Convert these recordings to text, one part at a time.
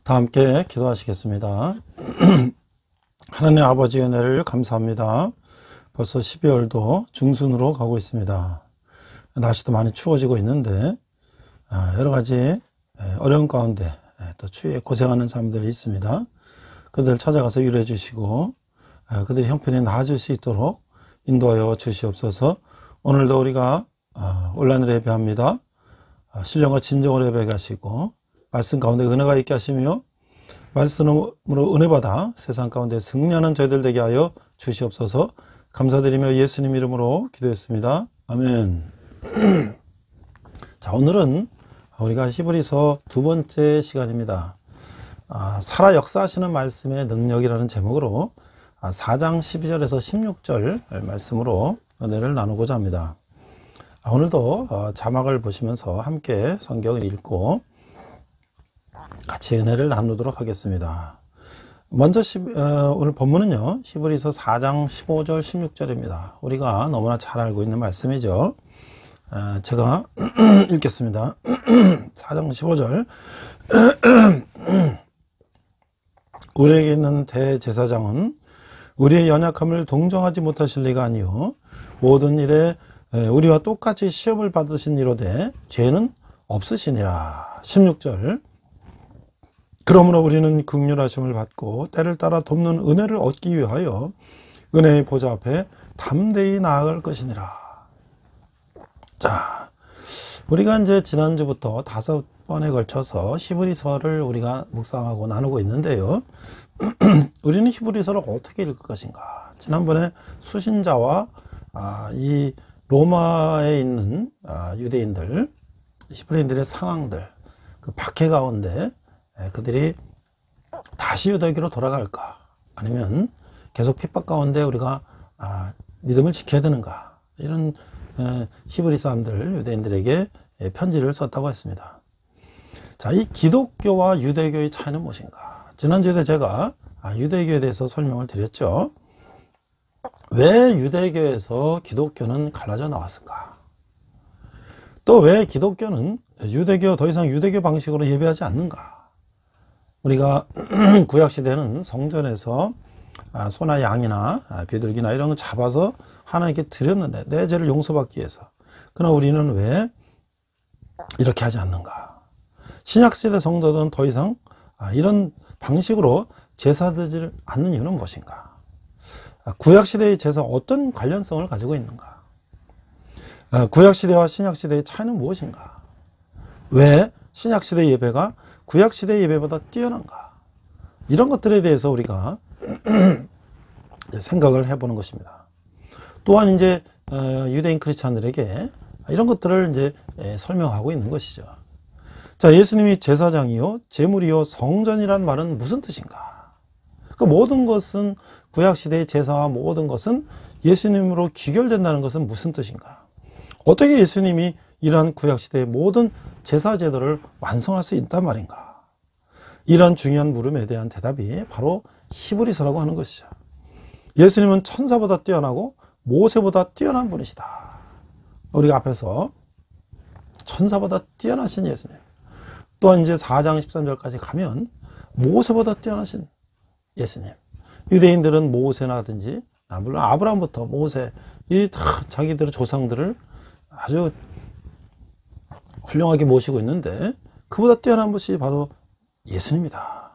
다 함께 기도하시겠습니다. 하나님 아버지의 은혜를 감사합니다. 벌써 12월도 중순으로 가고 있습니다. 날씨도 많이 추워지고 있는데 여러 가지 어려운 가운데 또 추위에 고생하는 사람들이 있습니다. 그들 찾아가서 위로해 주시고 그들이 형편이 나아질 수 있도록 인도하여 주시옵소서. 오늘도 우리가 온라인으로 예배합니다. 신령과 진정으로 예배하게 하시고 말씀 가운데 은혜가 있게 하시며 말씀으로 은혜받아 세상 가운데 승리하는 저희들 되게 하여 주시옵소서. 감사드리며 예수님 이름으로 기도했습니다. 아멘. 자, 오늘은 우리가 히브리서 두 번째 시간입니다. 살아 역사하시는 말씀의 능력이라는 제목으로 4장 12절에서 16절 말씀으로 은혜를 나누고자 합니다. 오늘도 자막을 보시면서 함께 성경을 읽고 같이 은혜를 나누도록 하겠습니다. 먼저 오늘 본문은요, 히브리서 4장 15절 16절입니다. 우리가 너무나 잘 알고 있는 말씀이죠. 제가 읽겠습니다. 4장 15절 우리에게 있는 대제사장은 우리의 연약함을 동정하지 못하실 리가 아니요 모든 일에 우리와 똑같이 시험을 받으신 이로되 죄는 없으시니라. 16절 그러므로 우리는 긍휼하심을 받고 때를 따라 돕는 은혜를 얻기 위하여 은혜의 보좌 앞에 담대히 나아갈 것이니라. 자, 우리가 이제 지난주부터 5번에 걸쳐서 히브리서를 우리가 묵상하고 나누고 있는데요. 우리는 히브리서를 어떻게 읽을 것인가? 지난번에 수신자와 이 로마에 있는 유대인들, 히브리인들의 상황들, 그 박해 가운데 그들이 다시 유대교로 돌아갈까? 아니면 계속 핍박 가운데 우리가 믿음을 지켜야 되는가? 이런 히브리 사람들, 유대인들에게 편지를 썼다고 했습니다. 자, 이 기독교와 유대교의 차이는 무엇인가? 지난주에 제가 유대교에 대해서 설명을 드렸죠. 왜 유대교에서 기독교는 갈라져 나왔을까? 또 왜 기독교는 유대교, 더 이상 유대교 방식으로 예배하지 않는가? 우리가 구약시대는 성전에서 소나 양이나 비둘기나 이런 거 잡아서 하나님께 드렸는데 내 죄를 용서받기 위해서. 그러나 우리는 왜 이렇게 하지 않는가? 신약시대 성도들은 더 이상 이런 방식으로 제사 드리지 않는 이유는 무엇인가? 구약시대의 제사 어떤 관련성을 가지고 있는가? 구약시대와 신약시대의 차이는 무엇인가? 왜 신약시대 예배가 구약시대 예배보다 뛰어난가? 이런 것들에 대해서 우리가 생각을 해보는 것입니다. 또한 이제 유대인 크리스찬들에게 이런 것들을 이제 설명하고 있는 것이죠. 자, 예수님이 제사장이요, 제물이요, 성전이란 말은 무슨 뜻인가? 그 모든 것은 구약시대의 제사와 모든 것은 예수님으로 귀결된다는 것은 무슨 뜻인가? 어떻게 예수님이 이러한 구약시대의 모든 제사 제도를 완성할 수 있단 말인가? 이런 중요한 물음에 대한 대답이 바로 히브리서라고 하는 것이죠. 예수님은 천사보다 뛰어나고 모세보다 뛰어난 분이시다. 우리가 앞에서 천사보다 뛰어나신 예수님. 또한 이제 4장 13절까지 가면 모세보다 뛰어나신 예수님. 유대인들은 모세나든지 물론 아브라함부터 모세 이 다 자기들의 조상들을 아주 훌륭하게 모시고 있는데 그보다 뛰어난 것이 바로 예수님이다.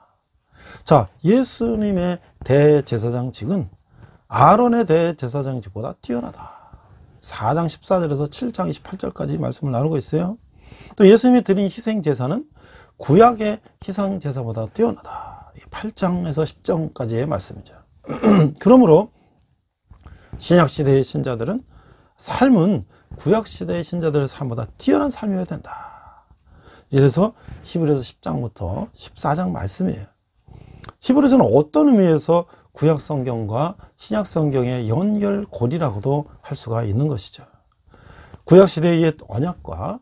자, 예수님의 대제사장직은 아론의 대제사장직보다 뛰어나다. 4장 14절에서 7장 28절까지 말씀을 나누고 있어요. 또 예수님이 드린 희생제사는 구약의 희생제사보다 뛰어나다. 8장에서 10장까지의 말씀이죠. 그러므로 신약시대의 신자들은 삶은 구약시대의 신자들의 삶보다 뛰어난 삶이어야 된다. 이래서 히브리서 10장부터 14장 말씀이에요. 히브리서는 어떤 의미에서 구약성경과 신약성경의 연결고리라고도 할 수가 있는 것이죠. 구약시대의 옛 언약과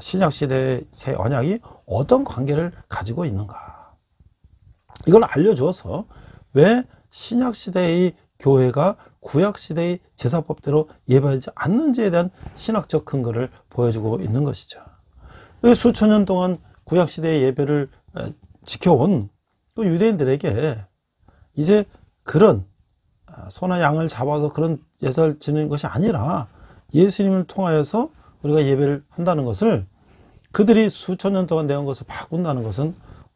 신약시대의 새 언약이 어떤 관계를 가지고 있는가? 이걸 알려주어서 왜 신약시대의 교회가 구약시대의 제사법대로 예배하지 않는지에 대한 신학적 근거를 보여주고 있는 것이죠. 수천 년 동안 구약시대의 예배를 지켜온 또 유대인들에게 이제 그런 소나 양을 잡아서 그런 예설 지내는 것이 아니라 예수님을 통하여서 우리가 예배를 한다는 것을 그들이 수천 년 동안 내온 것을 바꾼다는 것은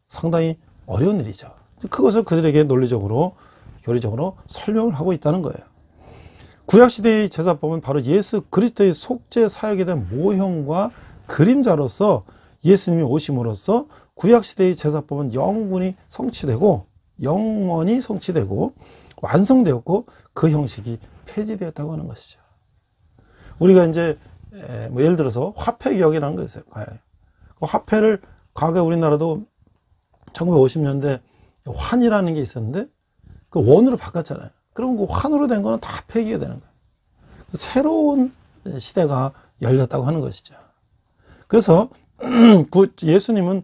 상당히 어려운 일이죠. 그것을 그들에게 논리적으로 교리적으로 설명을 하고 있다는 거예요. 구약시대의 제사법은 바로 예수 그리스도의 속죄 사역에 대한 모형과 그림자로서 예수님이 오심으로써 구약시대의 제사법은 영원히 성취되고 완성되었고 그 형식이 폐지되었다고 하는 것이죠. 우리가 이제 뭐 예를 들어서 화폐개혁이라는 거 있어요. 그 화폐를 과거에 우리나라도 1950년대 환이라는 게 있었는데 그 원으로 바꿨잖아요. 그럼 그 환으로 된 거는 다 폐기가 되는 거예요. 새로운 시대가 열렸다고 하는 것이죠. 그래서 예수님은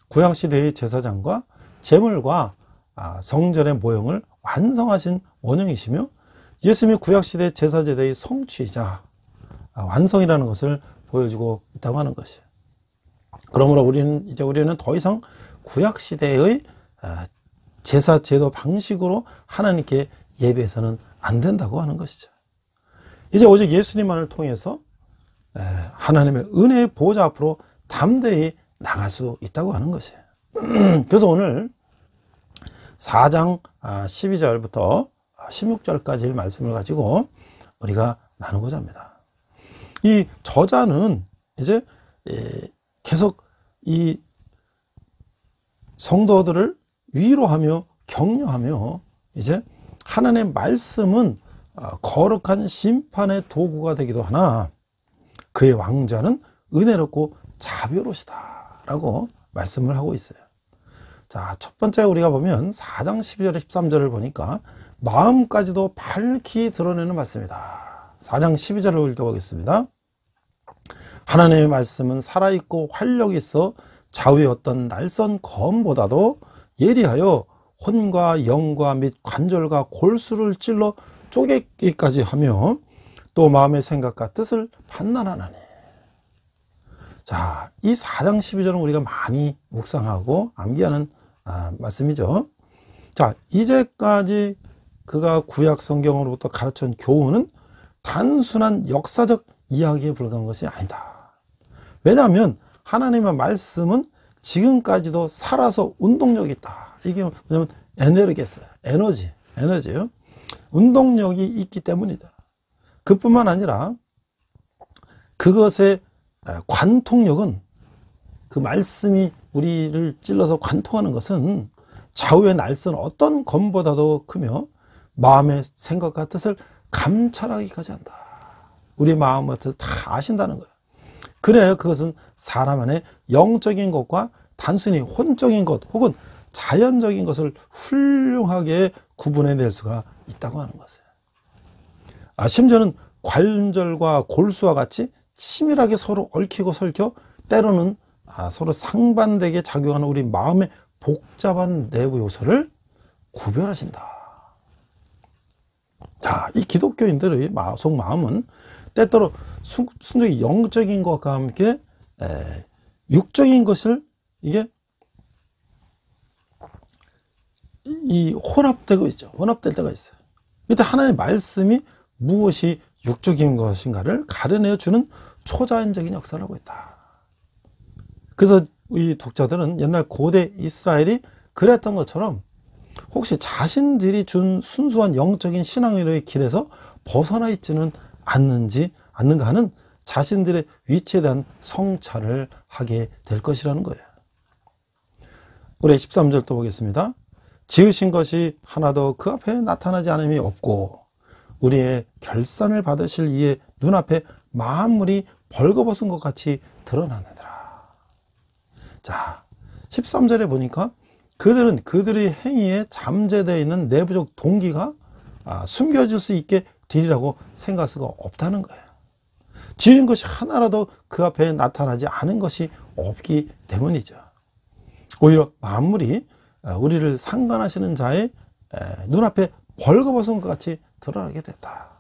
구약시대의 제사장과 제물과 성전의 모형을 완성하신 원형이시며 예수님이 구약시대 제사제도의 성취이자 완성이라는 것을 보여주고 있다고 하는 것이에요. 그러므로 우리는 더 이상 구약시대의 제사제도 방식으로 하나님께 예배해서는 안 된다고 하는 것이죠. 이제 오직 예수님만을 통해서 하나님의 은혜의 보좌 앞으로 담대히 나갈 수 있다고 하는 것이에요. 그래서 오늘 4장 12절부터 16절까지의 말씀을 가지고 우리가 나누고자 합니다. 이 저자는 이제 계속 이 성도들을 위로하며 격려하며 이제 하나님의 말씀은 거룩한 심판의 도구가 되기도 하나 그의 왕좌는 은혜롭고 자비로우시다 라고 말씀을 하고 있어요. 자, 첫 번째 우리가 보면 4장 12절 13절을 보니까 마음까지도 밝히 드러내는 말씀이다. 4장 12절을 읽어보겠습니다. 하나님의 말씀은 살아있고 활력이 있어 좌우의 어떤 날선 검보다도 예리하여 혼과 영과 및 관절과 골수를 찔러 쪼개기까지 하며 또 마음의 생각과 뜻을 판단하나니. 자, 이 4장 12절은 우리가 많이 묵상하고 암기하는 말씀이죠. 자, 이제까지 그가 구약 성경으로부터 가르친 교훈은 단순한 역사적 이야기에 불과한 것이 아니다. 왜냐하면 하나님의 말씀은 지금까지도 살아서 운동력이 있다. 이게 뭐냐면 에너지요. 운동력이 있기 때문이다. 그뿐만 아니라 그것의 관통력은 그 말씀이 우리를 찔러서 관통하는 것은 좌우의 날선 어떤 검보다도 크며 마음의 생각과 뜻을 감찰하기까지 한다. 우리 마음과 뜻을 다 아신다는 거예요. 그래야 그것은 사람 안에 영적인 것과 단순히 혼적인 것 혹은 자연적인 것을 훌륭하게 구분해낼 수가 있다고 하는 것이에요. 심지어는 관절과 골수와 같이 치밀하게 서로 얽히고 설켜 때로는 서로 상반되게 작용하는 우리 마음의 복잡한 내부 요소를 구별하신다. 자, 이 기독교인들의 속마음은 때때로 순전히 영적인 것과 함께 육적인 것을 이게 혼합되고 있죠. 혼합될 때가 있어요. 이때 하나님의 말씀이 무엇이 육적인 것인가를 가려내어 주는 초자연적인 역사를 하고 있다. 그래서 이 독자들은 옛날 고대 이스라엘이 그랬던 것처럼 혹시 자신들이 준 순수한 영적인 신앙의 길에서 벗어나 있지는 않는가 하는 자신들의 위치에 대한 성찰을 하게 될 것이라는 거예요. 우리 13절 또 보겠습니다. 지으신 것이 하나도 그 앞에 나타나지 않음이 없고 우리의 결산을 받으실 이의 눈앞에 만물이 벌거벗은 것 같이 드러나느니라. 자, 13절에 보니까 그들은 그들의 행위에 잠재되어 있는 내부적 동기가 숨겨질 수 있게 되리라고 생각할 수가 없다는 거예요. 지은 것이 하나라도 그 앞에 나타나지 않은 것이 없기 때문이죠. 오히려 만물이 우리를 상관하시는 자의 눈앞에 벌거벗은 것 같이 드러나게 됐다.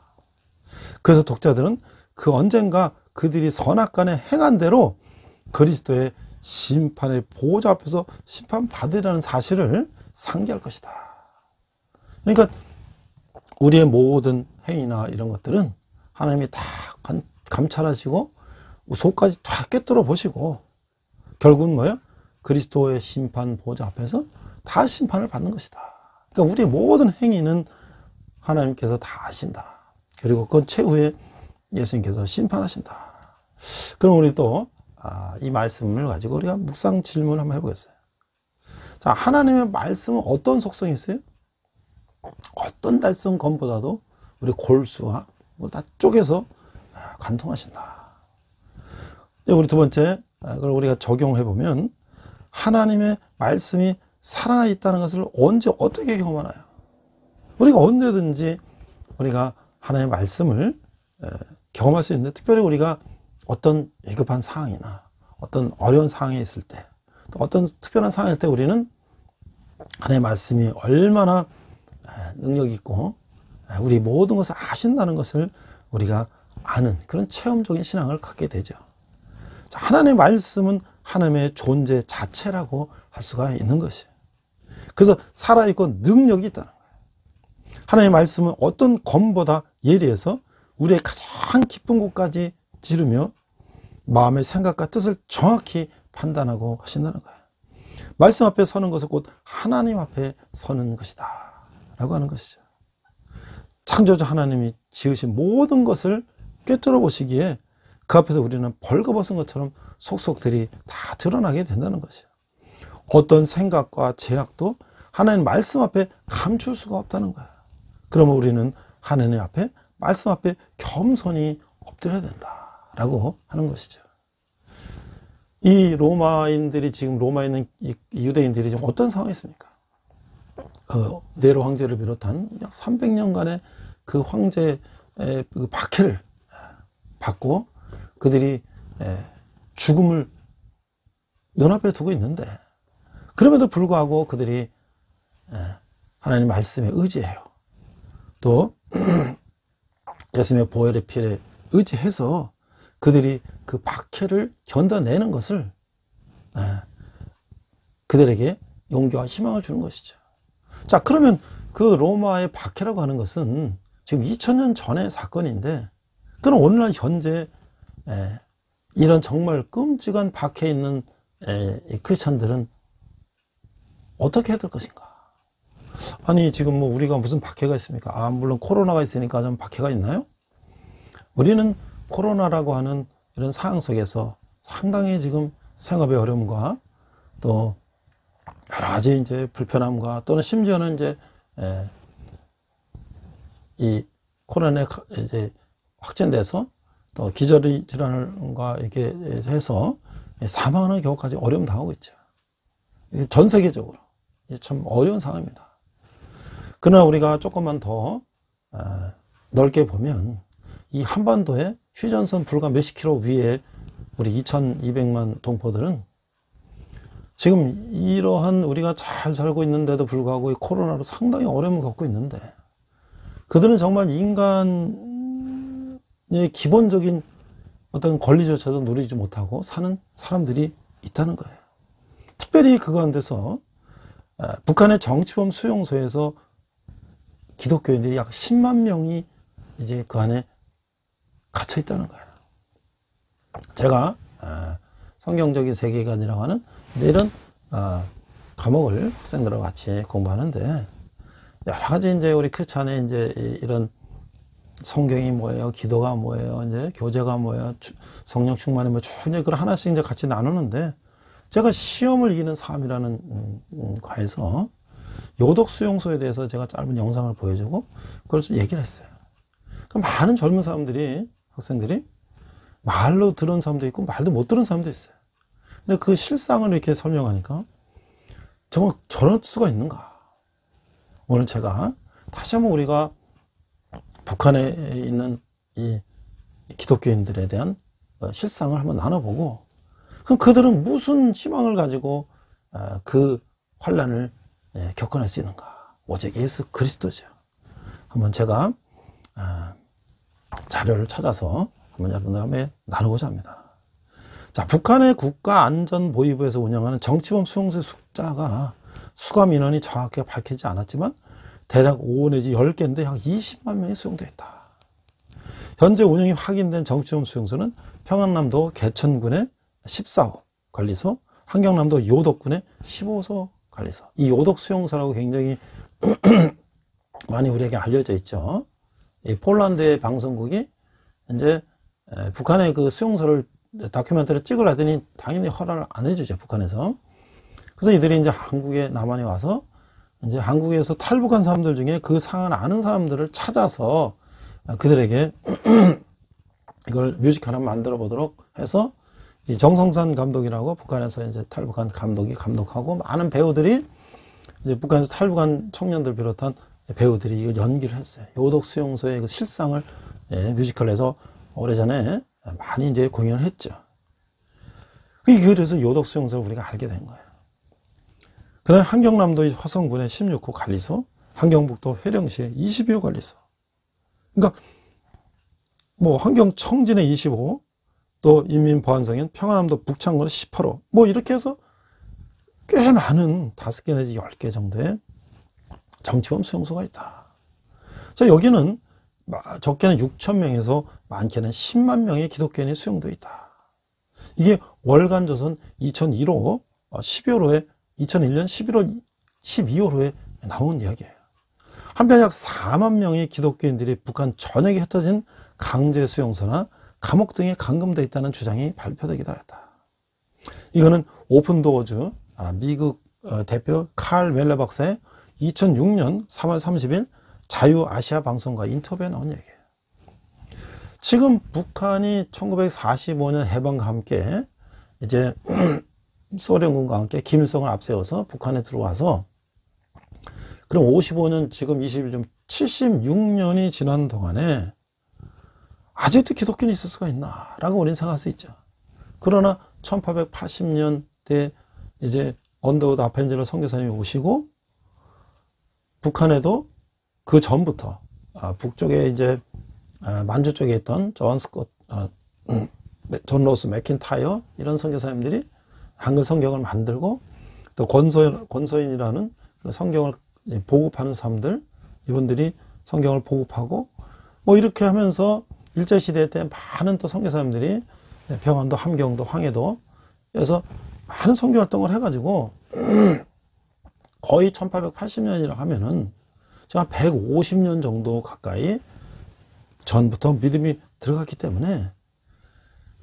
그래서 독자들은 그 언젠가 그들이 선악간에 행한 대로 그리스도의 심판의 보호자 앞에서 심판받으리라는 사실을 상기할 것이다. 그러니까 우리의 모든 행위나 이런 것들은 하나님이 다 감찰하시고 속까지 다 꿰뚫어 보시고 결국은 뭐예요? 그리스도의 심판 보호자 앞에서 다 심판을 받는 것이다. 그러니까 우리의 모든 행위는 하나님께서 다 아신다. 그리고 그건 최후에 예수님께서 심판하신다. 그럼 우리 또 이 말씀을 가지고 우리가 묵상 질문을 한번 해보겠어요. 자, 하나님의 말씀은 어떤 속성이 있어요? 어떤 달성검보다도 우리 골수와 뭐 다 쪼개서 관통하신다. 우리 두 번째, 그걸 우리가 적용해 보면 하나님의 말씀이 살아있다는 있다는 것을 언제 어떻게 경험하나요? 우리가 언제든지 우리가 하나님의 말씀을 경험할 수 있는데, 특별히 우리가 어떤 위급한 상황이나 어떤 어려운 상황에 있을 때, 또 어떤 특별한 상황일 때 우리는 하나님의 말씀이 얼마나 능력 있고 우리 모든 것을 아신다는 것을 우리가 아는 그런 체험적인 신앙을 갖게 되죠. 자, 하나님의 말씀은 하나님의 존재 자체라고 할 수가 있는 것이에요. 그래서 살아있고 능력이 있다는 거예요. 하나님의 말씀은 어떤 검보다 예리해서 우리의 가장 깊은 곳까지 찌르며 마음의 생각과 뜻을 정확히 판단하고 하신다는 거예요. 말씀 앞에 서는 것은 곧 하나님 앞에 서는 것이다 라고 하는 것이죠. 창조주 하나님이 지으신 모든 것을 꿰뚫어 보시기에 그 앞에서 우리는 벌거벗은 것처럼 속속들이 다 드러나게 된다는 것이에요. 어떤 생각과 제약도 하나님 말씀 앞에 감출 수가 없다는 거예요. 그러면 우리는 하나님 앞에, 말씀 앞에 겸손히 엎드려야 된다라고 하는 것이죠. 이 로마인들이 지금 로마에 있는 이 유대인들이 지금 어떤 상황이 있습니까? 네로 황제를 비롯한 약 300년간의 그 황제의 그 박해를 받고 그들이 죽음을 눈앞에 두고 있는데, 그럼에도 불구하고 그들이 하나님 말씀에 의지해요. 또 예수님의 보혈의 피에 의지해서 그들이 그 박해를 견뎌내는 것을 그들에게 용기와 희망을 주는 것이죠. 자, 그러면 그 로마의 박해라고 하는 것은 지금 2000년 전의 사건인데, 그럼 오늘날 현재 이런 정말 끔찍한 박해에 있는 크리스찬들은 어떻게 해야 될 것인가? 아니, 지금 뭐 우리가 무슨 박해가 있습니까? 물론 코로나가 있으니까 좀 박해가 있나요? 우리는 코로나라고 하는 이런 상황 속에서 상당히 지금 생업의 어려움과 또 여러 가지 이제 불편함과 또는 심지어는 이제 이 코로나에 이제 확진돼서 또 기저리 질환과 이렇게 해서 사망하는 경우까지 어려움 당하고 있죠. 전 세계적으로 참 어려운 상황입니다. 그러나 우리가 조금만 더 넓게 보면 이 한반도에 휴전선 불과 몇십 킬로 위에 우리 2200만 동포들은 지금 이러한 우리가 잘 살고 있는데도 불구하고 이 코로나로 상당히 어려움을 겪고 있는데, 그들은 정말 인간의 기본적인 어떤 권리조차도 누리지 못하고 사는 사람들이 있다는 거예요. 특별히 그 가운데서 북한의 정치범 수용소에서 기독교인들이 약 10만 명이 이제 그 안에 갇혀 있다는 거예요. 제가 성경적인 세계관이라고 하는 이런 과목을 학생들하고 같이 공부하는데, 여러 가지 이제 우리 크리스찬의 이제 이런 성경이 뭐예요, 기도가 뭐예요, 이제 교제가 뭐예요, 성령 충만이 뭐 쭉 이제 그걸 하나씩 이제 같이 나누는데, 제가 시험을 이기는 삶이라는 과에서 요독 수용소에 대해서 제가 짧은 영상을 보여주고 그걸 얘기를 했어요. 그럼 많은 젊은 사람들이, 학생들이 말로 들은 사람도 있고 말도 못 들은 사람도 있어요. 근데 그 실상을 이렇게 설명하니까 정말 저럴 수가 있는가? 오늘 제가 다시 한번 우리가 북한에 있는 이 기독교인들에 대한 실상을 한번 나눠보고, 그럼 그들은 무슨 희망을 가지고 그 환난을 겪어낼 수 있는가? 오직 예수 그리스도죠. 한번 제가 자료를 찾아서 한번 여러분들 함께 나누고자 합니다. 자, 북한의 국가안전보위부에서 운영하는 정치범 수용소의 숫자가 수감 인원이 정확하게 밝히지 않았지만 대략 5 내지 10개인데 약 20만 명이 수용되어 있다. 현재 운영이 확인된 정치범 수용소는 평안남도 개천군의 14호 관리소, 함경남도 요덕군의 15소 관리소. 이 요덕 수용소라고 굉장히 많이 우리에게 알려져 있죠. 이 폴란드의 방송국이 이제 북한의 그 수용소를 다큐멘터리를 찍으려더니 당연히 허락을 안 해주죠, 북한에서. 그래서 이들이 이제 한국에, 남한에 와서 이제 한국에서 탈북한 사람들 중에 그 상황을 아는 사람들을 찾아서 그들에게 이걸 뮤지컬 한번 만들어 보도록 해서 이 정성산 감독이라고 북한에서 이제 탈북한 감독이 감독하고 많은 배우들이 이제 북한에서 탈북한 청년들 비롯한 배우들이 이걸 연기를 했어요. 요덕 수용소의 그 실상을 뮤지컬에서 오래전에 많이 이제 공연을 했죠. 그래서 요덕 수용소를 우리가 알게 된 거예요. 그 다음에 함경남도의 화성군의 16호 관리소, 함경북도 회령시의 22호 관리소. 그러니까 뭐 함경 청진의 25호, 또 인민보안성인 평안남도 북창군의 18호, 뭐 이렇게 해서 꽤 많은 5개 내지 10개 정도의 정치범 수용소가 있다. 자, 여기는 적게는 6,000명에서 많게는 10만 명의 기독교인이 수용되어 있다. 이게 월간조선 2001호 12월호에 2001년 11월 12월호에 나온 이야기예요. 한편 약 4만 명의 기독교인들이 북한 전역에 흩어진 강제 수용소나 감옥 등에 감금되어 있다는 주장이 발표되기도 했다. 이거는 오픈도어즈 미국 대표 칼 웰러 박사의 2006년 3월 30일 자유아시아 방송과 인터뷰에 나온 얘기예요. 지금 북한이 1945년 해방과 함께 이제 소련군과 함께 김일성을 앞세워서 북한에 들어와서 그럼 55년 지금 21년 76년이 지난 동안에 아직도 기독교인이 있을 수가 있나 라고 우리는 생각할 수 있죠. 그러나 1880년대 이제 언더우드 아펜젤러 선교사님이 오시고 북한에도 그 전부터 북쪽에 이제 만주 쪽에 있던 존 로스 맥킨타이어 이런 선교사님들이 한글 성경을 만들고 또 권서인이라는 성경을 보급하는 사람들 이분들이 성경을 보급하고 뭐 이렇게 하면서 일제시대 때 많은 또 선교사님들이 평안도 함경도 황해도 그래서 많은 선교활동을 해가지고 거의 1880년이라 하면은 제가 150년 정도 가까이 전부터 믿음이 들어갔기 때문에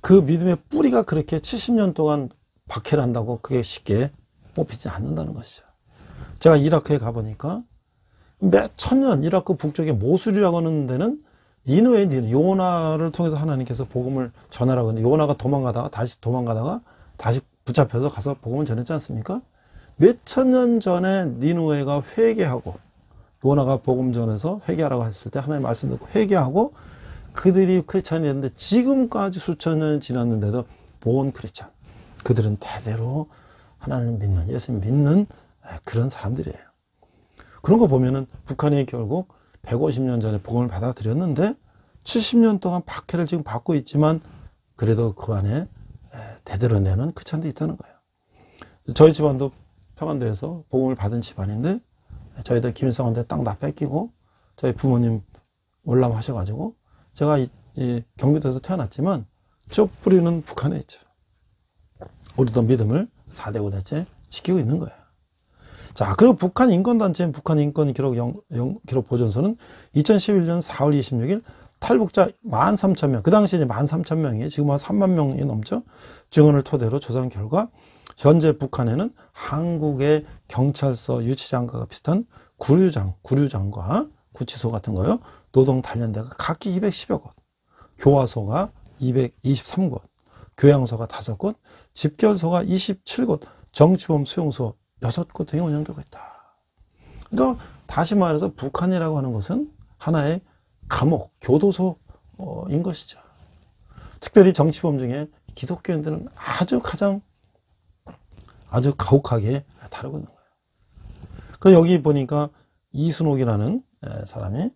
그 믿음의 뿌리가 그렇게 70년 동안 박해를 한다고 그게 쉽게 뽑히지 않는다는 것이죠. 제가 이라크에 가보니까 몇 천년 이라크 북쪽에 모술이라고 하는 데는 니누에 요나를 통해서 하나님께서 복음을 전하라고 했는데 요나가 도망가다가 다시 붙잡혀서 가서 복음을 전했지 않습니까? 몇 천 년 전에 니누에가 회개하고 요나가 복음 전해서 회개하라고 했을 때 하나님 말씀 듣고 회개하고 그들이 크리스찬이 됐는데 지금까지 수천 년이 지났는데도 본 크리스찬 그들은 대대로 하나님을 믿는 예수님 믿는 그런 사람들이에요. 그런 거 보면은 북한이 결국 150년 전에 복음을 받아들였는데 70년 동안 박해를 지금 받고 있지만 그래도 그 안에 대대로 내는 크리스찬도 있다는 거예요. 저희 집안도 평안도에서 복음을 받은 집안인데 저희들 김일성한테 땅 다 뺏기고 저희 부모님 월남하셔가지고 제가 이 경기도에서 태어났지만 저 뿌리는 북한에 있죠. 우리도 믿음을 4대 5대째 지키고 있는 거예요. 자, 그리고 북한 인권단체인 북한 인권 기록 보존소는 2011년 4월 26일 탈북자 13,000명, 그 당시에 13,000명이 지금 한 3만 명이 넘죠. 증언을 토대로 조사한 결과 현재 북한에는 한국의 경찰서 유치장과 비슷한 구류장과 구치소 같은 거요. 노동 단련대가 각기 210여 곳, 교화소가 223곳, 교양소가 5곳, 집결소가 27곳, 정치범 수용소 6곳 등이 운영되고 있다. 그러니까 다시 말해서 북한이라고 하는 것은 하나의 감옥, 교도소인 것이죠. 특별히 정치범 중에 기독교인들은 아주 가혹하게 다루고 있는 거예요. 그 여기 보니까 이순옥이라는 사람이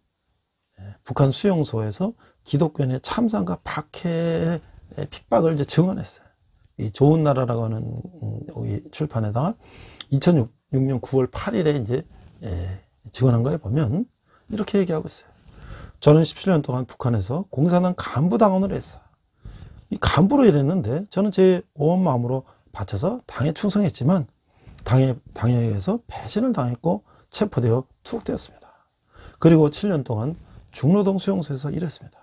북한 수용소에서 기독교인의 참상과 박해의 핍박을 이제 증언했어요. 이 좋은 나라라고 하는 여기 출판에다가 2006년 9월 8일에 이제 증언한 거에 보면 이렇게 얘기하고 있어요. 저는 17년 동안 북한에서 공산당 간부당원을 했어요. 이 간부로 일했는데 저는 제 온 마음으로 바쳐서 당에 충성했지만 당에 의해서 배신을 당했고 체포되어 투옥되었습니다. 그리고 7년 동안 중로동 수용소에서 일했습니다.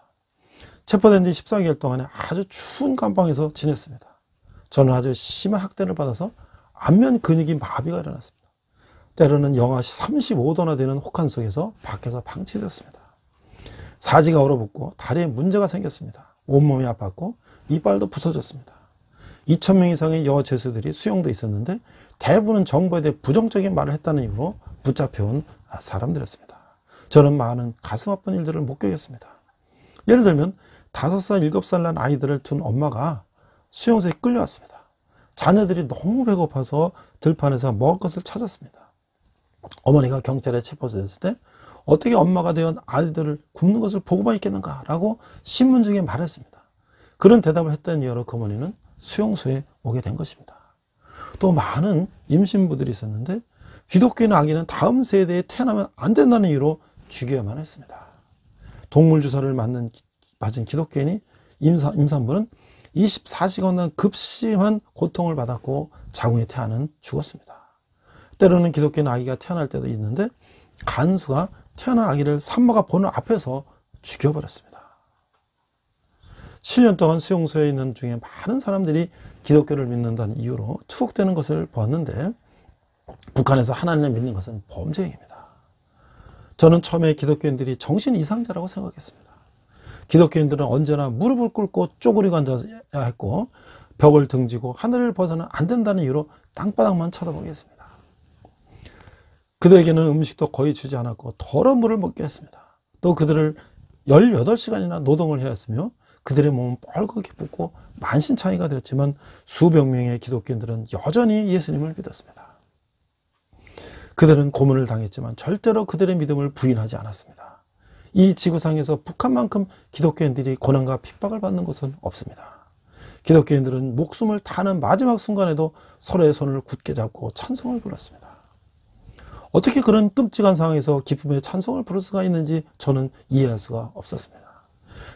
체포된 지 14개월 동안에 아주 추운 감방에서 지냈습니다. 저는 아주 심한 학대를 받아서 안면 근육이 마비가 일어났습니다. 때로는 영하 35도나 되는 혹한 속에서 밖에서 방치되었습니다. 사지가 얼어붙고 다리에 문제가 생겼습니다. 온몸이 아팠고 이빨도 부서졌습니다. 2,000명 이상의 여죄수들이 수용돼 있었는데 대부분은 정부에 대해 부정적인 말을 했다는 이유로 붙잡혀온 사람들이었습니다. 저는 많은 가슴 아픈 일들을 목격했습니다. 예를 들면 5살, 7살 난 아이들을 둔 엄마가 수용소에 끌려왔습니다. 자녀들이 너무 배고파서 들판에서 먹을 것을 찾았습니다. 어머니가 경찰에 체포됐을 때 어떻게 엄마가 되어 아이들을 굶는 것을 보고만 있겠는가 라고 신문중에 말했습니다. 그런 대답을 했던 이유로 그 어머니는 수용소에 오게 된 것입니다. 또 많은 임신부들이 있었는데 기독교인 아기는 다음 세대에 태어나면 안 된다는 이유로 죽여야만 했습니다. 동물 주사를 맞은 기독교인이 임산부는 24시간 급심한 고통을 받았고 자궁의 태아는 죽었습니다. 때로는 기독교인 아기가 태어날 때도 있는데 간수가 태어난 아기를 산모가 보는 앞에서 죽여버렸습니다. 7년 동안 수용소에 있는 중에 많은 사람들이 기독교를 믿는다는 이유로 투옥되는 것을 보았는데 북한에서 하나님을 믿는 것은 범죄 행위입니다. 저는 처음에 기독교인들이 정신 이상자라고 생각했습니다. 기독교인들은 언제나 무릎을 꿇고 쪼그리고 앉아야 했고 벽을 등지고 하늘을 벗어나면 안 된다는 이유로 땅바닥만 쳐다보게 했습니다. 그들에게는 음식도 거의 주지 않았고 더러운 물을 먹게 했습니다. 또 그들을 18시간이나 노동을 해야 했으며 그들의 몸은 뻘겋게 붓고 만신창이가 되었지만 수백 명의 기독교인들은 여전히 예수님을 믿었습니다. 그들은 고문을 당했지만 절대로 그들의 믿음을 부인하지 않았습니다. 이 지구상에서 북한만큼 기독교인들이 고난과 핍박을 받는 것은 없습니다. 기독교인들은 목숨을 다하는 마지막 순간에도 서로의 손을 굳게 잡고 찬송을 불렀습니다. 어떻게 그런 끔찍한 상황에서 기쁨의 찬송을 부를 수가 있는지 저는 이해할 수가 없었습니다.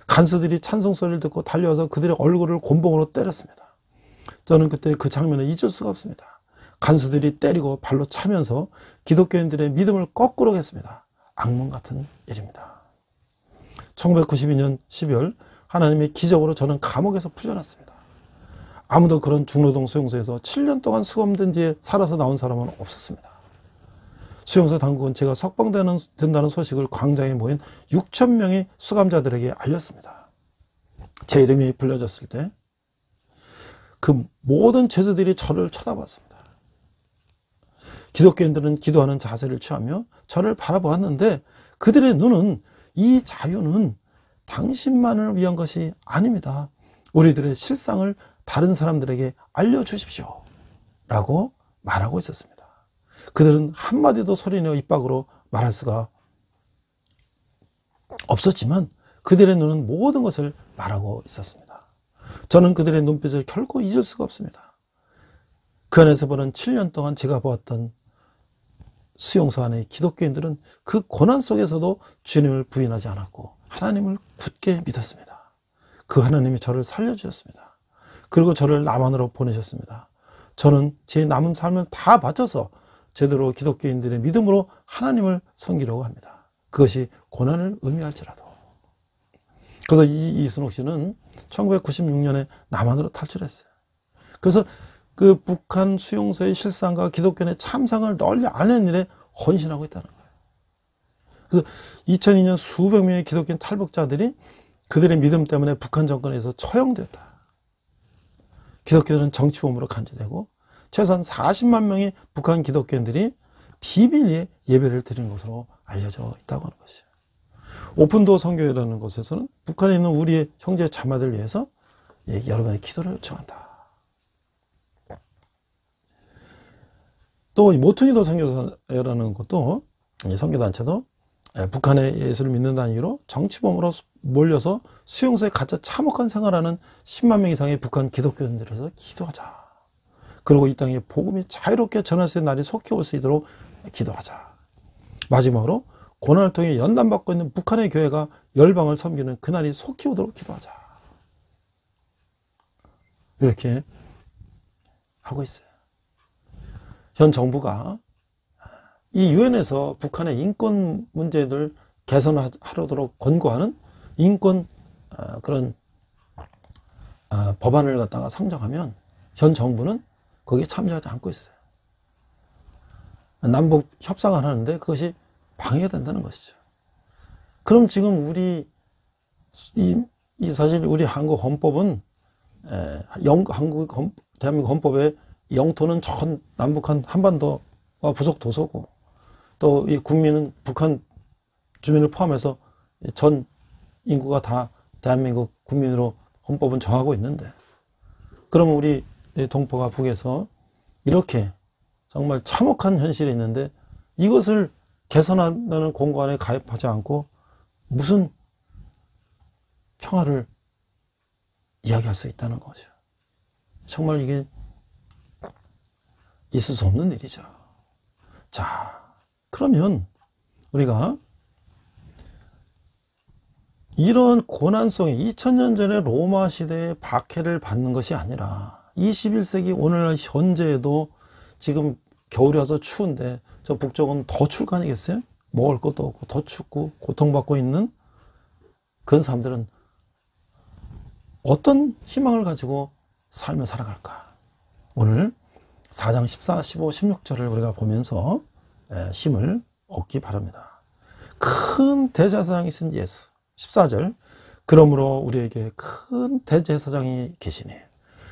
간수들이 찬송 소리를 듣고 달려와서 그들의 얼굴을 곤봉으로 때렸습니다. 저는 그때 그 장면을 잊을 수가 없습니다. 간수들이 때리고 발로 차면서 기독교인들의 믿음을 거꾸로 했습니다. 악몽 같은 일입니다. 1992년 12월 하나님의 기적으로 저는 감옥에서 풀려났습니다. 아무도 그런 중로동 수용소에서 7년 동안 수감된 뒤에 살아서 나온 사람은 없었습니다. 수용소 당국은 제가 석방된다는 소식을 광장에 모인 6,000명의 수감자들에게 알렸습니다. 제 이름이 불려졌을 때 그 모든 죄수들이 저를 쳐다봤습니다. 기독교인들은 기도하는 자세를 취하며 저를 바라보았는데 그들의 눈은 이 자유는 당신만을 위한 것이 아닙니다. 우리들의 실상을 다른 사람들에게 알려주십시오. 라고 말하고 있었습니다. 그들은 한마디도 소리내어 입 밖으로 말할 수가 없었지만 그들의 눈은 모든 것을 말하고 있었습니다. 저는 그들의 눈빛을 결코 잊을 수가 없습니다. 그 안에서 보는 7년 동안 제가 보았던 수용소 안의 기독교인들은 그 고난 속에서도 주님을 부인하지 않았고 하나님을 굳게 믿었습니다. 그 하나님이 저를 살려주셨습니다. 그리고 저를 남한으로 보내셨습니다. 저는 제 남은 삶을 다 바쳐서 제대로 기독교인들의 믿음으로 하나님을 섬기려고 합니다. 그것이 고난을 의미할지라도. 그래서 이순옥 씨는 1996년에 남한으로 탈출했어요. 그래서 그 북한 수용소의 실상과 기독교인의 참상을 널리 알리는 일에 헌신하고 있다는 거예요. 그래서 2002년 수백 명의 기독교인 탈북자들이 그들의 믿음 때문에 북한 정권에서 처형됐다. 기독교인은 정치범으로 간주되고 최소한 40만 명의 북한 기독교인들이 비밀리에 예배를 드리는 것으로 알려져 있다고 하는 것이에요. 오픈도어 선교회라는 곳에서는 북한에 있는 우리의 형제 자매들을 위해서 여러분의 기도를 요청한다. 또 모퉁이도 선교회라는 것도 선교단체도 북한의 예수를 믿는다는 이유로 정치범으로 몰려서 수용소에 갇혀 참혹한 생활하는 10만 명 이상의 북한 기독교인들에서 기도하자. 그리고 이 땅에 복음이 자유롭게 전할 수 있는 날이 속히 올 수 있도록 기도하자. 마지막으로 고난을 통해 연단받고 있는 북한의 교회가 열방을 섬기는 그날이 속히 오도록 기도하자. 이렇게 하고 있어요. 현 정부가 이 유엔에서 북한의 인권 문제들 개선하도록 권고하는 인권 그런 법안을 갖다가 상정하면 현 정부는 거기에 참여하지 않고 있어요. 남북 협상을 하는데 그것이 방해가 된다는 것이죠. 그럼 지금 사실 우리 한국 헌법은 대한민국 헌법의 영토는 전 남북한 한반도와 부속 도서고 또 이 국민은 북한 주민을 포함해서 전 인구가 다 대한민국 국민으로 헌법은 정하고 있는데 그러면 우리 동포가 북에서 이렇게 정말 참혹한 현실이 있는데 이것을 개선한다는 공고안에 가입하지 않고 무슨 평화를 이야기할 수 있다는 거죠. 정말 이게 있을 수 없는 일이죠. 자, 그러면 우리가 이런 고난 속에 2000년 전에 로마 시대의 박해를 받는 것이 아니라 21세기 오늘날 현재에도 지금 겨울이 와서 추운데 저 북쪽은 더 추울 거 아니겠어요? 먹을 것도 없고 더 춥고 고통받고 있는 그런 사람들은 어떤 희망을 가지고 삶을 살아갈까? 오늘 4장 14, 15, 16절을 우리가 보면서 힘을 얻기 바랍니다. 큰 대제사장이신 예수. 14절. 그러므로 우리에게 큰 대제사장이 계시니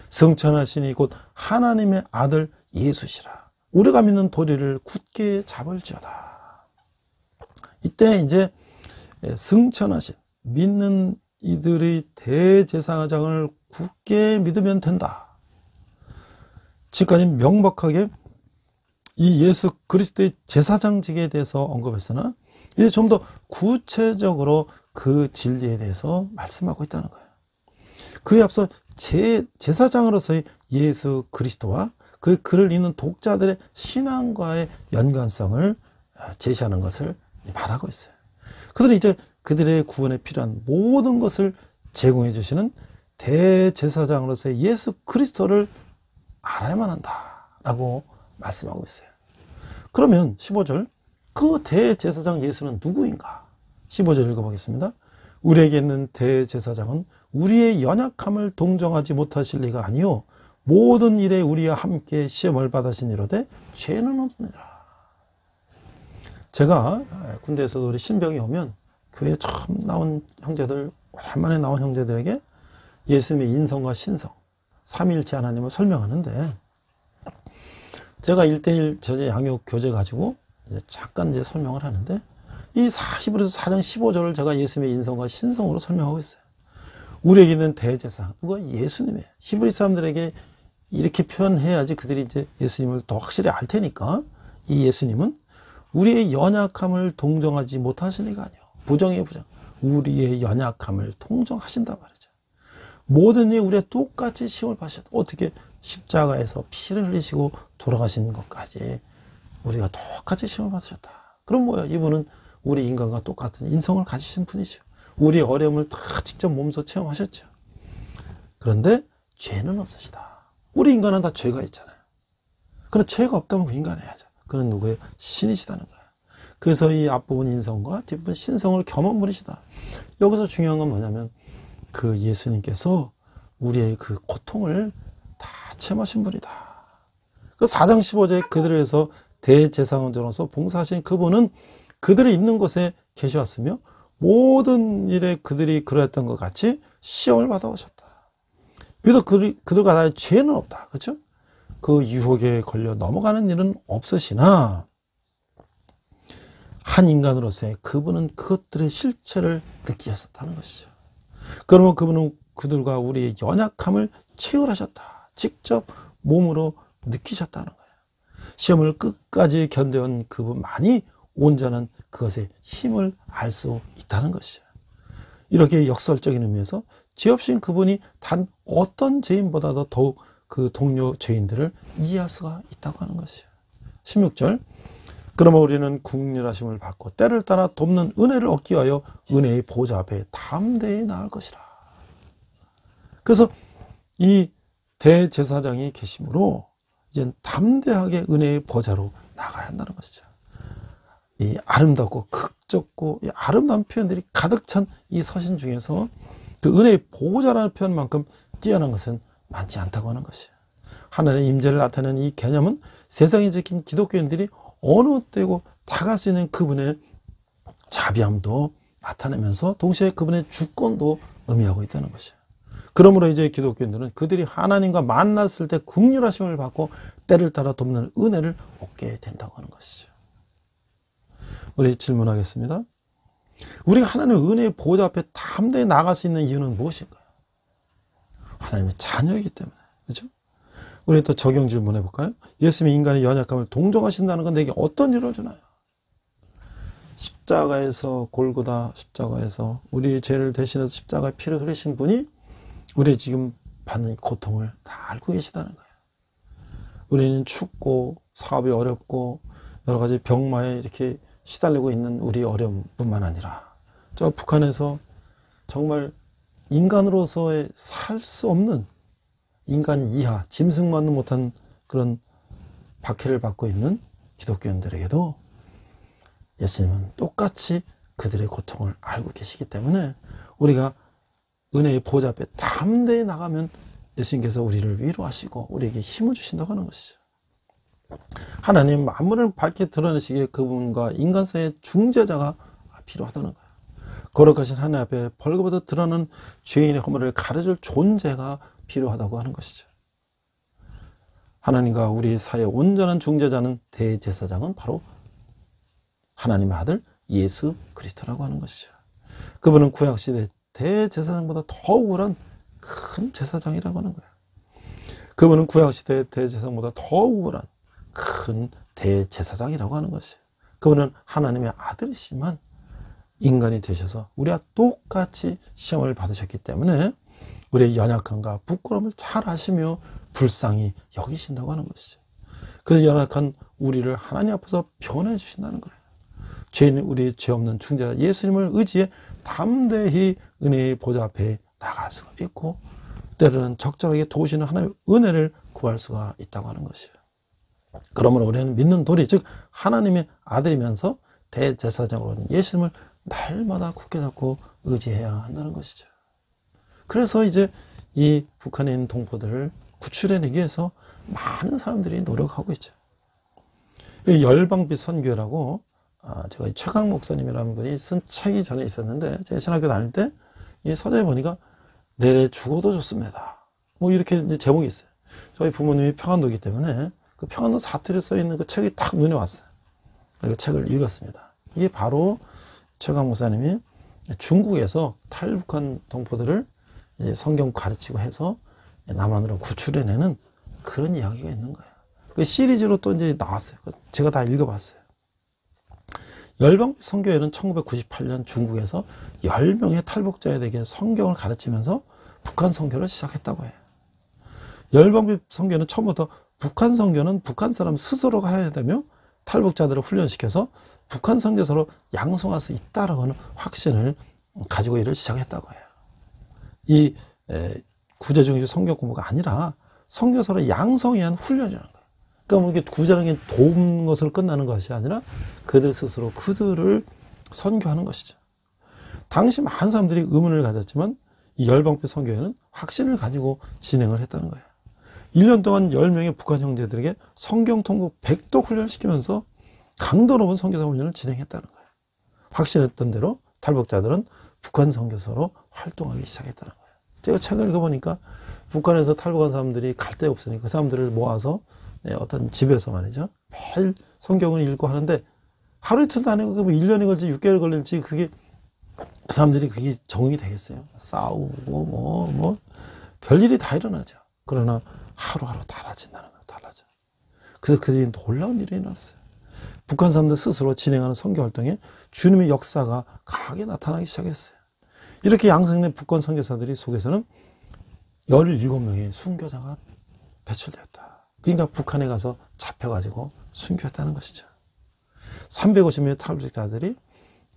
승천하시니 곧 하나님의 아들 예수시라. 우리가 믿는 도리를 굳게 잡을지어다. 이때 이제 승천하신 믿는 이들의 대제사장을 굳게 믿으면 된다. 지금까지 명백하게 이 예수 그리스도의 제사장직에 대해서 언급했으나 이제 좀 더 구체적으로 그 진리에 대해서 말씀하고 있다는 거예요. 그에 앞서 제사장으로서의 예수 그리스도와 그 글을 읽는 독자들의 신앙과의 연관성을 제시하는 것을 말하고 있어요. 그들은 이제 그들의 구원에 필요한 모든 것을 제공해 주시는 대제사장으로서의 예수 그리스도를 알아야만 한다라고 말씀하고 있어요. 그러면 15절 그 대제사장 예수는 누구인가? 15절 읽어보겠습니다. 우리에게 있는 대제사장은 우리의 연약함을 동정하지 못하실 리가 아니요 모든 일에 우리와 함께 시험을 받으신 이로되 죄는 없느니라. 제가 군대에서도 우리 신병이 오면 교회에 처음 나온 형제들, 오랜만에 나온 형제들에게 예수님의 인성과 신성, 삼위일체 하나님을 설명하는데 제가 1:1 저제 양육 교재 가지고 잠깐 이제 설명을 하는데 이 히브리서 4장 15절을 제가 예수님의 인성과 신성으로 설명하고 있어요. 우리에게 있는 대제사장, 이거 예수님이에요. 히브리 사람들에게 이렇게 표현해야지 그들이 이제 예수님을 더 확실히 알 테니까 이 예수님은 우리의 연약함을 동정하지 못하실 리가 아니요. 부정이에요, 부정. 우리의 연약함을 동정하신단 말이죠. 모든 일에 우리가 똑같이 시험을 받으셨다. 어떻게 십자가에서 피를 흘리시고 돌아가신 것까지 우리가 똑같이 시험을 받으셨다. 그럼 뭐야? 이분은 우리 인간과 똑같은 인성을 가지신 분이죠. 우리의 어려움을 다 직접 몸소 체험하셨죠. 그런데 죄는 없으시다. 우리 인간은 다 죄가 있잖아요. 그런데 죄가 없다면 그 인간을 해야죠. 그는 누구의 신이시다는 거예요. 그래서 이 앞부분 인성과 뒷부분 신성을 겸한 분이시다. 여기서 중요한 건 뭐냐면 그 예수님께서 우리의 그 고통을 다 체험하신 분이다. 그 4장 15절에 그들을 위해서 대제사장으로서 봉사하신 그분은 그들이 있는 곳에 계셔왔으며 모든 일에 그들이 그러했던 것 같이 시험을 받아오셨다. 비록 그들과 다른 죄는 없다. 그렇죠? 그 유혹에 걸려 넘어가는 일은 없으시나 한 인간으로서의 그분은 그것들의 실체를 느끼셨다는 것이죠. 그러면 그분은 그들과 우리의 연약함을 체험하셨다. 직접 몸으로 느끼셨다는 거예요. 시험을 끝까지 견뎌온 그분만이 온전한 그것의 힘을 알 수 있다는 것이죠. 이렇게 역설적인 의미에서 죄 없인 그분이 단 어떤 죄인보다도 더욱 그 동료 죄인들을 이해할 수가 있다고 하는 것이에요. 16절. 그러면 우리는 국률하심을 받고 때를 따라 돕는 은혜를 얻기 위하여 은혜의 보좌 앞에 담대히 나갈 것이라. 그래서 이 대제사장이 계심으로 이제 담대하게 은혜의 보좌로 나가야 한다는 것이죠. 이 아름답고 극적고 이 아름다운 표현들이 가득 찬 이 서신 중에서 그 은혜의 보좌라는 표현만큼 뛰어난 것은 많지 않다고 하는 것이에요. 하나님의 임재를 나타내는 이 개념은 세상에 지킨 기독교인들이 어느 때고 다 갈 수 있는 그분의 자비함도 나타내면서 동시에 그분의 주권도 의미하고 있다는 것이에요. 그러므로 이제 기독교인들은 그들이 하나님과 만났을 때 긍휼하심을 받고 때를 따라 돕는 은혜를 얻게 된다고 하는 것이죠. 우리 질문하겠습니다. 우리가 하나님의 은혜의 보좌 앞에 담대히 나갈 수 있는 이유는 무엇일까요? 하나님의 자녀이기 때문에. 그렇죠? 우리 또 적용 질문해 볼까요? 예수님이 인간의 연약함을 동정하신다는 건 내게 어떤 일을 주나요? 십자가에서 골고다 십자가에서 우리 죄를 대신해서 십자가에 피를 흘리신 분이 우리 지금 받는 고통을 다 알고 계시다는 거예요. 우리는 춥고 사업이 어렵고 여러 가지 병마에 이렇게 시달리고 있는 우리 어려움뿐만 아니라 저 북한에서 정말 인간으로서의 살 수 없는 인간 이하, 짐승만도 못한 그런 박해를 받고 있는 기독교인들에게도 예수님은 똑같이 그들의 고통을 알고 계시기 때문에 우리가 은혜의 보좌 앞에 담대히 나가면 예수님께서 우리를 위로하시고 우리에게 힘을 주신다고 하는 것이죠. 하나님 만물을 밝게 드러내시기에 그분과 인간 사이의 중재자가 필요하다는 거예요. 거룩하신 하나님 앞에 벌거벗어 드러나는 죄인의 허물을 가려줄 존재가 필요하다고 하는 것이죠. 하나님과 우리 사이의 온전한 중재자는 대제사장은 바로 하나님의 아들 예수 그리스도라고 하는 것이죠. 그분은 구약시대 대제사장보다 더 우월한 큰 제사장이라고 하는 거예요. 그분은 구약시대 대제사장보다 더 우월한 큰 대제사장이라고 하는 것이에요. 그분은 하나님의 아들이시만 인간이 되셔서 우리와 똑같이 시험을 받으셨기 때문에 우리의 연약함과 부끄러움을 잘 아시며 불쌍히 여기신다고 하는 것이죠. 그 연약한 우리를 하나님 앞에서 변해 주신다는 거예요. 죄인 우리 죄 없는 중재자 예수님을 의지해 담대히 은혜의 보좌 앞에 나갈 수가 있고 때로는 적절하게 도우시는 하나님의 은혜를 구할 수가 있다고 하는 것이에요. 그러므로 우리는 믿는 도리 즉 하나님의 아들이면서 대제사장으로는 예수님을 날마다 굳게 잡고 의지해야 한다는 것이죠. 그래서 이제 이 북한에 있는 동포들을 구출해내기 위해서 많은 사람들이 노력하고 있죠. 열방빛 선교라고 제가 최강 목사님이라는 분이 쓴 책이 전에 있었는데 제가 신학교 다닐 때 이 서재에 보니까 내래 죽어도 좋습니다. 뭐 이렇게 이제 제목이 있어요. 저희 부모님이 평안도이기 때문에 그 평안도 사투리에 써 있는 그 책이 딱 눈에 왔어요. 그 책을 읽었습니다. 이게 바로 최강 목사님이 중국에서 탈북한 동포들을 이제 성경 가르치고 해서 남한으로 구출해내는 그런 이야기가 있는 거예요. 그 시리즈로 또 이제 나왔어요. 제가 다 읽어봤어요. 열방빛 선교회는 1998년 중국에서 10명의 탈북자에게 성경을 가르치면서 북한 선교를 시작했다고 해요. 열방빛 선교회는 처음부터 북한 선교는 북한 사람 스스로가 해야 되며 탈북자들을 훈련시켜서 북한 선교사로 양성할 수 있다라고 하는 확신을 가지고 일을 시작했다고 해요. 이 구제중심 성경 공부가 아니라 선교사로 양성에 의한 훈련이라는 거예요. 그러니까 뭐 이게 구제라는 게 도움 것으로 끝나는 것이 아니라 그들 스스로 그들을 선교하는 것이죠. 당시 많은 사람들이 의문을 가졌지만 이 열방빛 선교회는 확신을 가지고 진행을 했다는 거예요. 1년 동안 10명의 북한 형제들에게 성경 통독 100도 훈련시키면서 강도 높은 선교사 훈련을 진행했다는 거예요. 확신했던 대로 탈북자들은 북한 선교사로 활동하기 시작했다는 거예요. 제가 책을 읽어보니까 북한에서 탈북한 사람들이 갈 데 없으니 그 사람들을 모아서 어떤 집에서 말이죠. 매일 성경을 읽고 하는데 하루 이틀도 아니고 1년이 걸릴지 6개월 걸릴지 그게 그 사람들이 그게 적응이 되겠어요. 싸우고 뭐 별일이 다 일어나죠. 그러나 하루하루 달라진다는 거예요. 달라져. 그래서 그들이 놀라운 일이 일어났어요. 북한 사람들 스스로 진행하는 선교 활동에 주님의 역사가 강하게 나타나기 시작했어요. 이렇게 양성된 북한 선교사들이 속에서는 17명의 순교자가 배출되었다. 그러니까 북한에 가서 잡혀가지고 순교했다는 것이죠. 350명의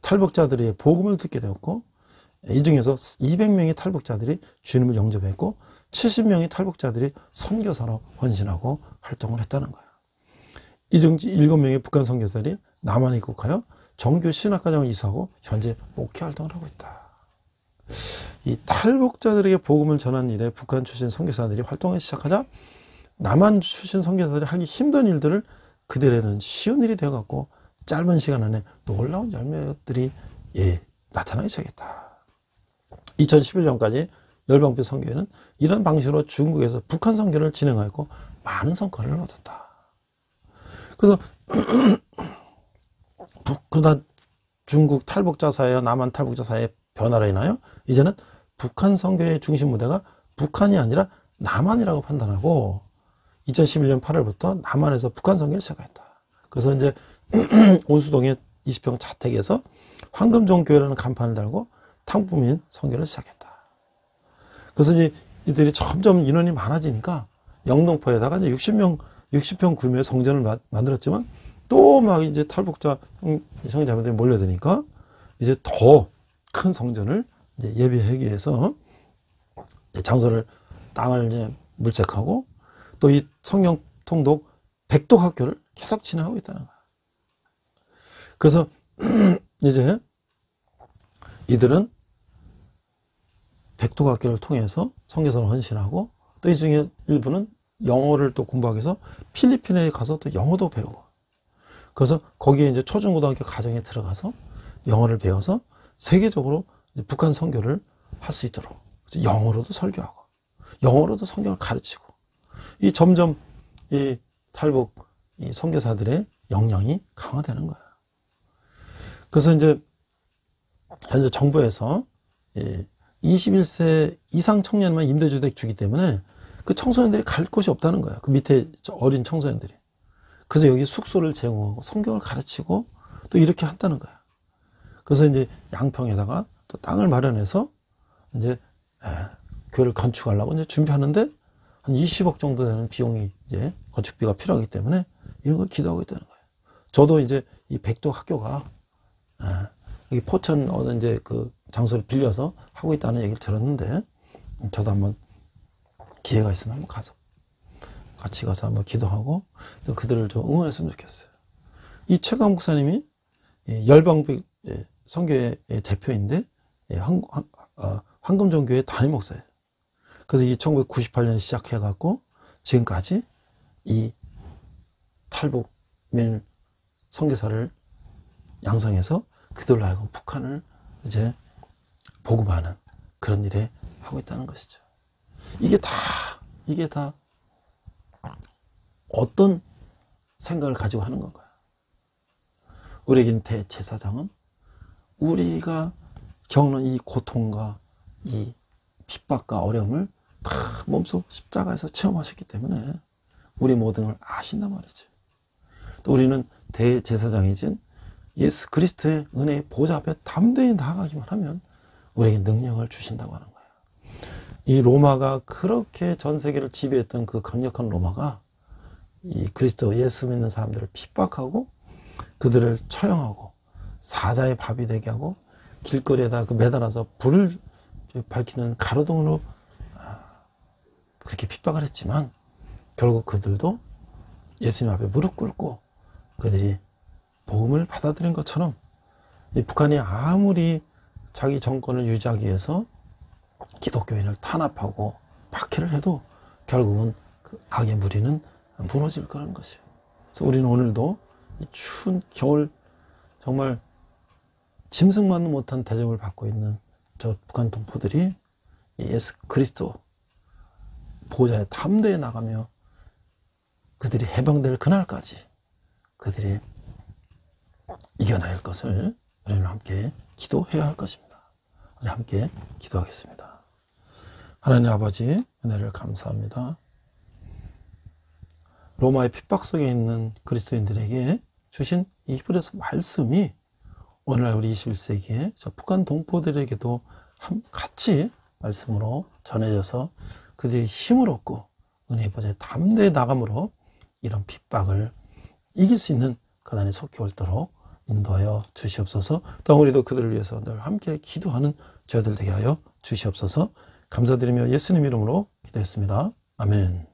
탈북자들의 복음을 듣게 되었고, 이 중에서 200명의 탈북자들이 주님을 영접했고 70명의 탈북자들이 선교사로 헌신하고 활동을 했다는 거예요. 이 중 7명의 북한 선교사들이 남한에 입국하여 정규 신학과정을 이수하고 현재 목회 활동을 하고 있다. 이 탈북자들에게 복음을 전하는 일에 북한 출신 선교사들이 활동을 시작하자 남한 출신 선교사들이 하기 힘든 일들을 그들에는 쉬운 일이 되어갖고 짧은 시간 안에 놀라운 열매들이 나타나기 시작했다. 2011년까지 열방교 선교회는 이런 방식으로 중국에서 북한 선교를 진행하였고 많은 성과를 얻었다. 그래서 그러다 중국 탈북자 사회와 남한 탈북자 사회의 변화로 인하여 이제는 북한 선교의 중심 무대가 북한이 아니라 남한이라고 판단하고 2011년 8월부터 남한에서 북한 선교를 시작했다. 그래서 이제 온수동의 20평 자택에서 황금종교회라는 간판을 달고 탕부민 선교를 시작했다. 그래서 이제 이들이 점점 인원이 많아지니까 영등포에다가 이제 60평 규모의 성전을 만들었지만 또 막 이제 탈북자 성자분들이 몰려드니까 이제 더 큰 성전을 이제 예비하기 위해서 장소를 땅을 이제 물색하고 또 이 성경 통독 백독학교를 계속 진행하고 있다는 거야. 그래서 이제 이들은 백독학교를 통해서 선교사를 헌신하고 또 이 중에 일부는 영어를 또 공부하기 위해서 필리핀에 가서 또 영어도 배우고 그래서 거기에 이제 초중고등학교 과정에 들어가서 영어를 배워서 세계적으로 이제 북한 선교를 할 수 있도록 영어로도 설교하고 영어로도 성경을 가르치고 이 점점 이 탈북 이 선교사들의 역량이 강화되는 거야. 그래서 이제 현재 정부에서 21세 이상 청년만 임대주택 주기 때문에 그 청소년들이 갈 곳이 없다는 거야. 그 밑에 어린 청소년들이. 그래서 여기 숙소를 제공하고 성경을 가르치고 또 이렇게 한다는 거야. 그래서 이제 양평에다가 또 땅을 마련해서 이제 교회를 건축하려고 이제 준비하는데 한 20억 정도 되는 비용이 이제 건축비가 필요하기 때문에 이런 걸 기도하고 있다는 거예요. 저도 이제 이 백도 학교가 여기 포천 어느 이제 그 장소를 빌려서 하고 있다는 얘기를 들었는데 저도 한번 기회가 있으면 한번 가서 같이 가서 한번 기도하고 그들을 좀 응원했으면 좋겠어요. 이 최강 목사님이 열방교 선교회 대표인데 황금종교회 담임 목사예요. 그래서 이 1998년에 시작해갖고 지금까지 이 탈북민 선교사를 양성해서 그들로 하여금 북한을 이제 복음하는 그런 일에 하고 있다는 것이죠. 이게 다 어떤 생각을 가지고 하는 건가요? 우리에겐 대제사장은 우리가 겪는 이 고통과 이 핍박과 어려움을 다 몸소 십자가에서 체험하셨기 때문에 우리 모든 걸 아신단 말이죠. 또 우리는 대제사장이신 예수 그리스도의 은혜의 보좌 앞에 담대히 나아가기만 하면 우리에게 능력을 주신다고 하는 거예요. 이 로마가 그렇게 전 세계를 지배했던 그 강력한 로마가 이 그리스도 예수 믿는 사람들을 핍박하고 그들을 처형하고 사자의 밥이 되게 하고 길거리에다 그 매달아서 불을 밝히는 가로등으로 그렇게 핍박을 했지만 결국 그들도 예수님 앞에 무릎 꿇고 그들이 복음을 받아들인 것처럼 이 북한이 아무리 자기 정권을 유지하기 위해서 기독교인을 탄압하고 박해를 해도 결국은 그 악의 무리는 무너질 거라는 것이에요. 그래서 우리는 오늘도 이 추운 겨울 정말 짐승만도 못한 대접을 받고 있는 저 북한 동포들이 예수 그리스도 보좌에 담대히 나가며 그들이 해방될 그날까지 그들이 이겨낼 것을 우리는 함께 기도해야 할 것입니다. 우리 함께 기도하겠습니다. 하나님 아버지 은혜를 감사합니다. 로마의 핍박 속에 있는 그리스도인들에게 주신 이 히브리서 말씀이 오늘날 우리 21세기에 저 북한 동포들에게도 같이 말씀으로 전해져서 그들이 힘을 얻고 은혜의 보좌에 담대히 나감으로 이런 핍박을 이길 수 있는 고난에 속히 옳도록 인도하여 주시옵소서. 또 우리도 그들을 위해서 늘 함께 기도하는 저희들 되게 하여 주시옵소서. 감사드리며 예수님 이름으로 기도했습니다. 아멘.